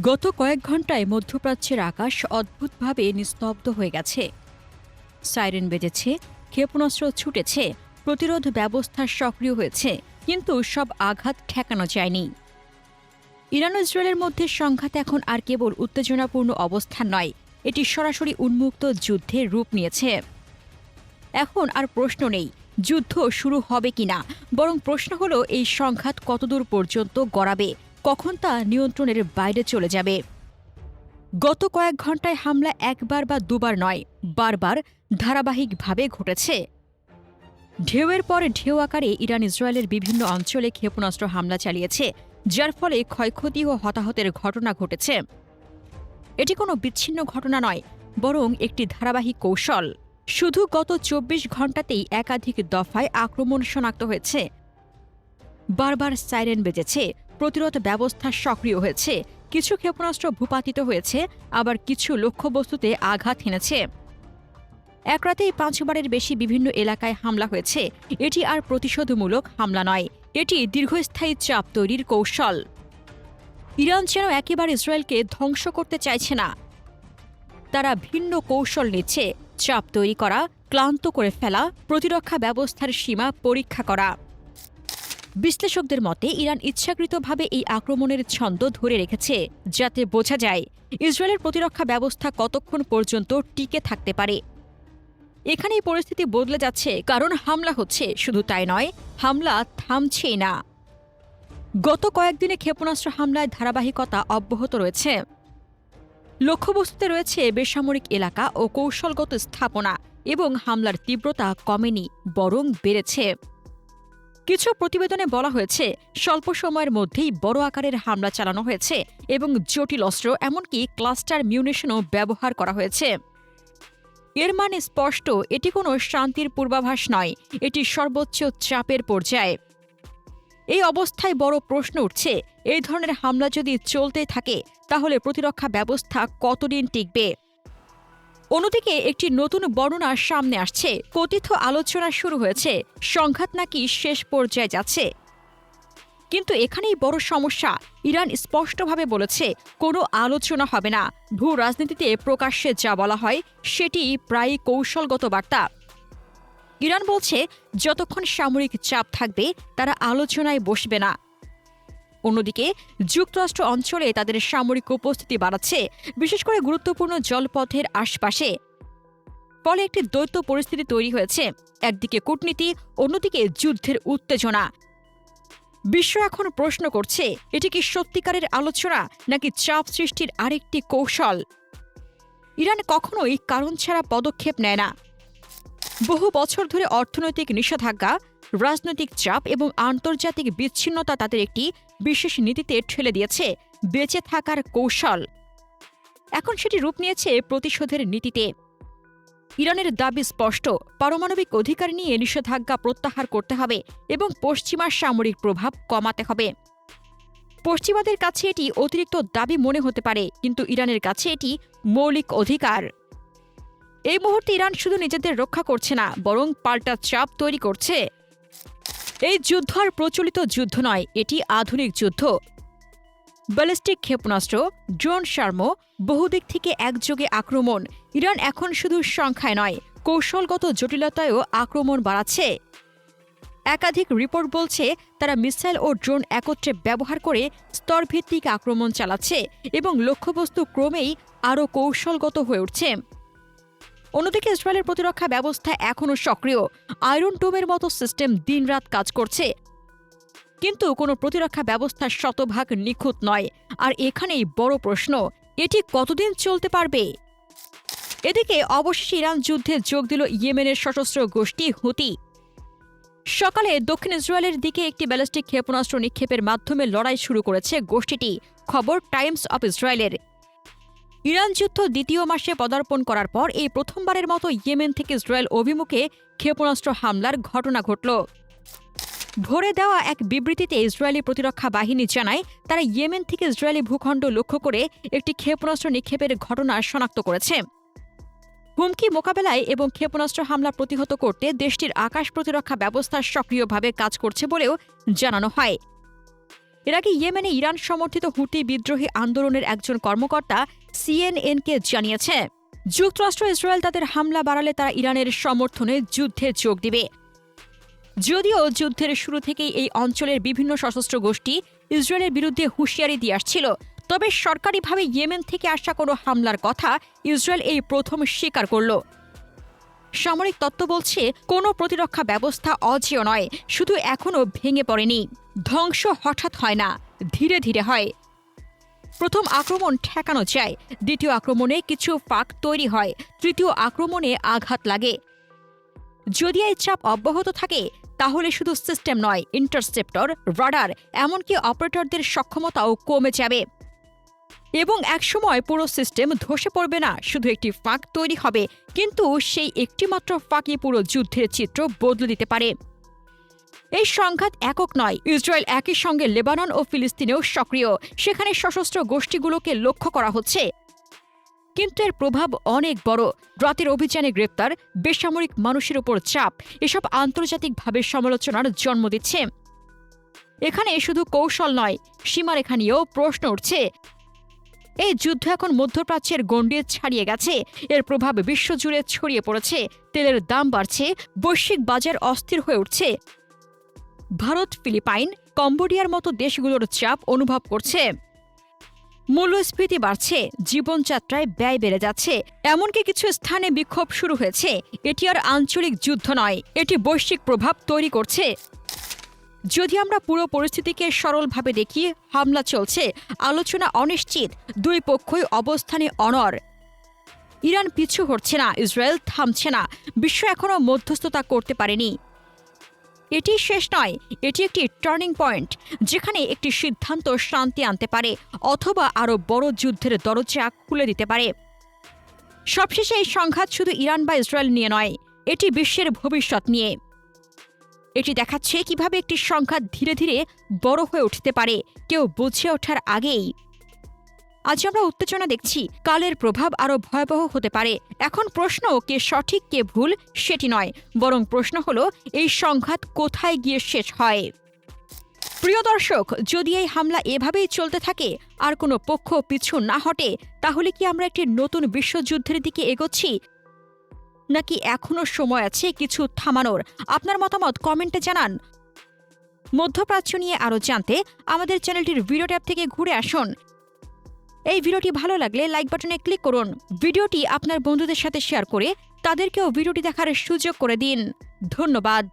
গত কয়েক ঘণ্টায় মধ্যপ্রাচ্যের আকাশ অদ্ভুতভাবে নিস্তব্ধ হয়ে গেছে। সাইরেন বেজেছে, ক্ষেপণাস্ত্র ছুটেছে, প্রতিরোধ ব্যবস্থা সক্রিয় হয়েছে, কিন্তু সব আঘাত ঠেকানো যায়নি। ইরান ও ইসরায়েলের মধ্যে সংঘাত এখন আর কেবল উত্তেজনাপূর্ণ অবস্থান নয়, এটি সরাসরি উন্মুক্ত যুদ্ধের রূপ নিয়েছে। এখন আর প্রশ্ন নেই যুদ্ধ শুরু হবে কিনা, বরং প্রশ্ন হলো এই সংঘাত কতদূর পর্যন্ত গড়াবে, কখন তা নিয়ন্ত্রণের বাইরে চলে যাবে। গত কয়েক ঘণ্টায় হামলা একবার বা দুবার নয়, বারবার ধারাবাহিকভাবে ঘটেছে। ঢেউয়ের পর ঢেউ আকারে ইরান ইসরায়েলের বিভিন্ন অঞ্চলে ক্ষেপণাস্ত্র হামলা চালিয়েছে, যার ফলে ক্ষয়ক্ষতি ও হতাহতের ঘটনা ঘটেছে। এটি কোনো বিচ্ছিন্ন ঘটনা নয়, বরং একটি ধারাবাহিক কৌশল। শুধু গত ২৪ ঘণ্টাতেই একাধিক দফায় আক্রমণ শনাক্ত হয়েছে। বারবার সাইরেন বেজেছে, প্রতিরোধ ব্যবস্থা সক্রিয় হয়েছে, কিছু ক্ষেপণাস্ত্র ভূপাতিত হয়েছে, আবার কিছু লক্ষ্যবস্তুতে আঘাত হেনেছে। এক রাতেই ৫ বারের বেশি বিভিন্ন এলাকায় হামলা হয়েছে। এটি আর প্রতিশোধমূলক হামলা নয়, এটি দীর্ঘস্থায়ী চাপ তৈরির কৌশল। ইরান যেন একেবারে ইসরায়েলকে ধ্বংস করতে চাইছে না, তারা ভিন্ন কৌশল নিচ্ছে: চাপ তৈরি করা, ক্লান্ত করে ফেলা, প্রতিরক্ষা ব্যবস্থার সীমা পরীক্ষা করা। বিশ্লেষকদের মতে ইরান ইচ্ছাকৃতভাবে এই আক্রমণের ছন্দ ধরে রেখেছে, যাতে বোঝা যায় ইসরায়েলের প্রতিরক্ষা ব্যবস্থা কতক্ষণ পর্যন্ত টিকে থাকতে পারে। এখানেই পরিস্থিতি বদলে যাচ্ছে, কারণ হামলা হচ্ছে, শুধু তাই নয়, হামলা থামছেই না। গত কয়েকদিনে ক্ষেপণাস্ত্র হামলায় ধারাবাহিকতা অব্যাহত রয়েছে। লক্ষ্যবস্তুতে রয়েছে বেসামরিক এলাকা ও কৌশলগত স্থাপনা, এবং হামলার তীব্রতা কমেনি, বরং বেড়েছে। কিছু প্রতিবেদনে বলা হয়েছে স্বল্প সময়ের মধ্যেই বড় আকারের হামলা চালানো হয়েছে এবং জটিল অস্ত্র, এমনকি ক্লাস্টার মিউনিশনও ব্যবহার করা হয়েছে। এর মানে স্পষ্ট, এটি কোনো শান্তির পূর্বাভাস নয়, এটি সর্বোচ্চ চাপের পর্যায়ে। এই অবস্থায় বড় প্রশ্ন উঠছে, এই ধরনের হামলা যদি চলতে থাকে তাহলে প্রতিরক্ষা ব্যবস্থা কতদিন টিকবে? অন্যদিকে একটি নতুন বর্ণনা সামনে আসছে। কথিত আলোচনা শুরু হয়েছে, সংঘাত নাকি শেষ পর্যায়ে যাচ্ছে। কিন্তু এখানেই বড় সমস্যা, ইরান স্পষ্টভাবে বলেছে কোনো আলোচনা হবে না। ভূ রাজনীতিতে প্রকাশ্যে যা বলা হয় সেটি প্রায়ই কৌশলগত বার্তা। ইরান বলছে যতক্ষণ সামরিক চাপ থাকবে তারা আলোচনায় বসবে না। অন্যদিকে যুক্তরাষ্ট্র অঞ্চলে তাদের সামরিক উপস্থিতি বাড়াচ্ছে, বিশেষ করে গুরুত্বপূর্ণ জলপথের আশপাশে। ফলে একটি দ্বৈত পরিস্থিতি তৈরি হয়েছে, একদিকে কূটনীতি, অন্যদিকে যুদ্ধের উত্তেজনা। বিশ্ব এখন প্রশ্ন করছে, এটি কি সত্যিকারের আলোচনা নাকি চাপ সৃষ্টির আরেকটি কৌশল? ইরান কখনোই কারণ ছাড়া পদক্ষেপ নেয় না। বহু বছর ধরে অর্থনৈতিক নিষেধাজ্ঞা, রাজনৈতিক চাপ এবং আন্তর্জাতিক বিচ্ছিন্নতা তাদের একটি বিশেষ নীতিতে ঠেলে দিয়েছে, বেঁচে থাকার কৌশল। এখন সেটি রূপ নিয়েছে প্রতিশোধের নীতিতে। ইরানের দাবি স্পষ্ট, পারমাণবিক অধিকার নিয়ে নিষেধাজ্ঞা প্রত্যাহার করতে হবে এবং পশ্চিমা সামরিক প্রভাব কমাতে হবে। পশ্চিমাদের কাছে এটি অতিরিক্ত দাবি মনে হতে পারে, কিন্তু ইরানের কাছে এটি মৌলিক অধিকার। এই মুহূর্তে ইরান শুধু নিজেদের রক্ষা করছে না, বরং পাল্টা চাপ তৈরি করছে। এই যুদ্ধ আর প্রচলিত যুদ্ধ নয়, এটি আধুনিক যুদ্ধ। ব্যালিস্টিক ক্ষেপণাস্ত্র, ড্রোন শার্ম, বহুদিক থেকে একযোগে আক্রমণ। ইরান এখন শুধু সংখ্যায় নয়, কৌশলগত জটিলতায়ও আক্রমণ বাড়াচ্ছে। একাধিক রিপোর্ট বলছে তারা মিসাইল ও ড্রোন একত্রে ব্যবহার করে স্তরভিত্তিক আক্রমণ চালাচ্ছে এবং লক্ষ্যবস্তু ক্রমেই আরও কৌশলগত হয়ে উঠছে। অন্যদিকে ইসরায়েলের প্রতিরক্ষা ব্যবস্থা এখনও সক্রিয়। আয়রন ডোমের মতো সিস্টেম দিনরাত কাজ করছে, কিন্তু কোনো প্রতিরক্ষা ব্যবস্থা শতভাগ নিখুঁত নয়। আর এখানেই বড় প্রশ্ন, এটি কতদিন চলতে পারবে? এদিকে অবশেষে ইরান যুদ্ধে যোগ দিল ইয়েমেনের সশস্ত্র গোষ্ঠী হুতি। সকালে দক্ষিণ ইসরায়েলের দিকে একটি ব্যালিস্টিক ক্ষেপণাস্ত্র নিক্ষেপের মাধ্যমে লড়াই শুরু করেছে গোষ্ঠীটি, খবর টাইমস অব ইসরায়েলের। ইরান যুদ্ধ দ্বিতীয় মাসে পদার্পণ করার পর এই প্রথমবারের মতো ইয়েমেন থেকে ইসরায়েল অভিমুখে ক্ষেপণাস্ত্র হামলার ঘটনা ঘটল। ভোরে দেওয়া এক বিবৃতিতে ইসরায়েলি প্রতিরক্ষা বাহিনী জানায় তারা ইয়েমেন থেকে ইসরায়েলি ভূখণ্ড লক্ষ্য করে একটি ক্ষেপণাস্ত্র নিক্ষেপের ঘটনা শনাক্ত করেছে। হুমকি মোকাবেলায় এবং ক্ষেপণাস্ত্র হামলা প্রতিহত করতে দেশটির আকাশ প্রতিরক্ষা ব্যবস্থা সক্রিয়ভাবে কাজ করছে বলেও জানানো হয়। এর আগে ইয়েমেনে ইরান সমর্থিত হুতি বিদ্রোহী আন্দোলনের একজন কর্মকর্তা CNN-কে জানিয়েছে, যুক্তরাষ্ট্র ইসরায়েল তাদের হামলা বাড়ালে তারা ইরানের সমর্থনে যুদ্ধে যোগ দিবে। যদিও যুদ্ধের শুরু থেকেই এই অঞ্চলের বিভিন্ন সশস্ত্র গোষ্ঠী ইসরায়েলের বিরুদ্ধে হুঁশিয়ারি দিয়ে আসছিল, তবে সরকারিভাবে ইয়েমেন থেকে আসা কোনো হামলার কথা ইসরায়েল এই প্রথম স্বীকার করল। সামরিক তত্ত্ব বলছে, কোনো প্রতিরক্ষা ব্যবস্থা অজেয় নয়, শুধু এখনও ভেঙে পড়েনি। ধ্বংস হঠাৎ হয় না, ধীরে ধীরে হয়। প্রথম আক্রমণ ঠেকানো যায়, দ্বিতীয় আক্রমণে কিছু ফাঁক তৈরি হয়, তৃতীয় আক্রমণে আঘাত লাগে। যদি এই চাপ অব্যাহত থাকে তাহলে শুধু সিস্টেম নয়, ইন্টারসেপ্টর, রাডার, এমনকি অপারেটরদের সক্ষমতাও কমে যাবে। এবং একসময় পুরো সিস্টেম ধসে পড়বে না, শুধু একটি ফাঁক তৈরি হবে, কিন্তু সেই একটিমাত্র ফাঁকই পুরো যুদ্ধের চিত্র বদলে দিতে পারে। এই সংঘাত একক নয়, ইসরায়েল একই সঙ্গে লেবানন ও ফিলিস্তিনেও সক্রিয়, সেখানে সশস্ত্র গোষ্ঠীগুলোকে লক্ষ্য করা হচ্ছে। কিন্তু এর প্রভাব অনেক বড়। রাতের অভিযানে গ্রেপ্তার, বেসামরিক মানুষের উপর চাপ, এসব আন্তর্জাতিকভাবে সমালোচনার জন্ম দিচ্ছে। এখানে শুধু কৌশল নয়, সীমারেখা নিয়েও প্রশ্ন উঠছে। এই যুদ্ধ এখন মধ্যপ্রাচ্যের গণ্ডি ছাড়িয়ে গেছে, এর প্রভাব বিশ্বজুড়ে ছড়িয়ে পড়েছে। তেলের দাম বাড়ছে, বৈশ্বিক বাজার অস্থির হয়ে উঠছে। ভারত, ফিলিপাইন, কম্বোডিয়ার মতো দেশগুলোর চাপ অনুভব করছে। মূল্যস্ফীতি বাড়ছে, জীবনযাত্রায় ব্যয় বেড়ে যাচ্ছে, এমনকি কিছু স্থানে বিক্ষোভ শুরু হয়েছে। এটি আর আঞ্চলিক যুদ্ধ নয়, এটি বৈশ্বিক প্রভাব তৈরি করছে। যদি আমরা পুরো পরিস্থিতিকে সরলভাবে দেখি, হামলা চলছে, আলোচনা অনিশ্চিত, দুই পক্ষই অবস্থানে অনড়। ইরান পিছু হটছে না, ইসরায়েল থামছে না, বিশ্ব এখনও মধ্যস্থতা করতে পারেনি। এটি শেষ নয়, এটি একটি টার্নিং পয়েন্ট, যেখানে একটি সিদ্ধান্ত শান্তি আনতে পারে অথবা আরও বড় যুদ্ধের দরজা খুলে দিতে পারে। সবশেষে এই সংঘাত শুধু ইরান বা ইসরায়েল নিয়ে নয়, এটি বিশ্বের ভবিষ্যৎ নিয়ে। এটি দেখাচ্ছে কিভাবে একটি সংঘাত ধীরে ধীরে বড় হয়ে উঠতে পারে, কেউ বুঝে ওঠার আগেই। আজ আমরা উত্তেজনা দেখছি, কালের প্রভাব আরও ভয়াবহ হতে পারে। এখন প্রশ্ন কে সঠিক কে ভুল সেটি নয়, বরং প্রশ্ন হলো এই সংঘাত কোথায় গিয়ে শেষ হয়। প্রিয় দর্শক, যদি এই হামলা এভাবেই চলতে থাকে আর কোনো পক্ষ পিছু না হটে, তাহলে কি আমরা একটি নতুন বিশ্বযুদ্ধের দিকে এগোচ্ছি, নাকি এখনও সময় আছে কিছু থামানোর? আপনার মতামত কমেন্টে জানান। মধ্যপ্রাচ্য নিয়ে আরও জানতে আমাদের চ্যানেলটির ভিডিও ট্যাব থেকে ঘুরে আসুন। এই ভিডিওটি ভালো লাগলে লাইক বাটনে ক্লিক করুন। ভিডিওটি আপনার বন্ধুদের সাথে শেয়ার করে তাদেরকেও ভিডিওটি দেখার সুযোগ করে দিন। ধন্যবাদ।